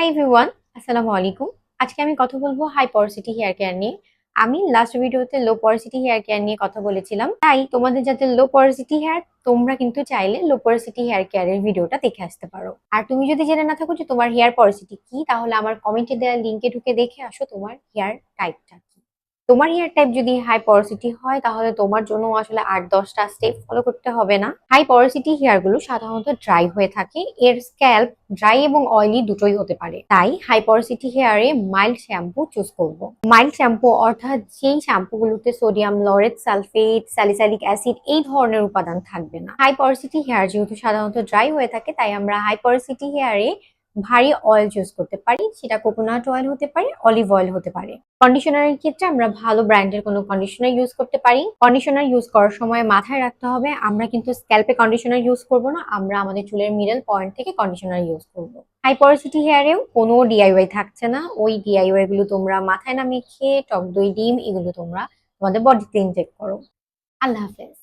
Everyone, আসসালামু আলাইকুম। আজকে আমি কথা বলবো হাই পরাসিটি হেয়ার কেয়ার নিয়ে। আমি লাস্ট ভিডিওতে লো পরাসিটি হেয়ার কেয়ার নিয়ে কথা বলেছিলাম। তাই তোমাদের যাতে লো পরাসিটি হেয়ার, তোমরা কিন্তু চাইলে লো পরাসিটি হেয়ার কেয়ারের ভিডিওটা দেখে আসতে পারো। আর তুমি যদি জেনে না থাকো যে তোমার হেয়ার পরাসিটি কি, তাহলে আমার কমেন্টে দেওয়া লিংকে ঢুকে দেখে আসো তোমার হেয়ার টাইপটা কি। তোমার হেয়ার টাইপ যদি হাই পরাসিটি হয়, তাহলে তোমার জন্য আসলে ৮-১০টা স্টেপ ফলো করতে হবে না। হাই পরাসিটি হেয়ার গুলো সাধারণত ড্রাই হয়ে থাকে। এর স্ক্যাল্প ড্রাই এবং অয়েলি দুটোই হতে পারে। তাই হাই পরাসিটি হেয়ারে মাইল্ড শ্যাম্পু চুজ করব। মাইল্ড শ্যাম্পু অর্থাৎ যেই শ্যাম্পু গুলোতে sodium laureate sulphate, salicylic acid এই ধরনের উপাদান থাকবে না। হাই পরাসিটি হেয়ার যেহেতু সাধারণত ড্রাই হয়ে থাকে, তাই আমরা হাই পরাসিটি হেয়ারে ভারী অয়েল চুজ করতে পারি। সেটা কোকোনাট অয়েল হতে পারে, অলিভ অয়েল হতে পারে। কন্ডিশনারের ক্ষেত্রে আমরা ভালো ব্র্যান্ডের কোনো কন্ডিশনার ইউজ করতে পারি। কন্ডিশনার ইউজ করার সময় মাথায় রাখতে হবে, আমরা কিন্তু স্ক্যাল্পে কন্ডিশনার ইউজ করব না, আমরা আমাদের চুলের মিডল পয়েন্ট থেকে কন্ডিশনার ইউজ করব। হাই পরাসিটি হেয়ারেও কোনো ডিআইওয়াই থাকছে না। ওই ডিআইওয়াই গুলো তোমরা মাথায় না মেখে টক দই, ডিম এগুলো তোমরা তোমাদের বডিতে ইনজেক্ট করো। আল্লাহ হাফেজ।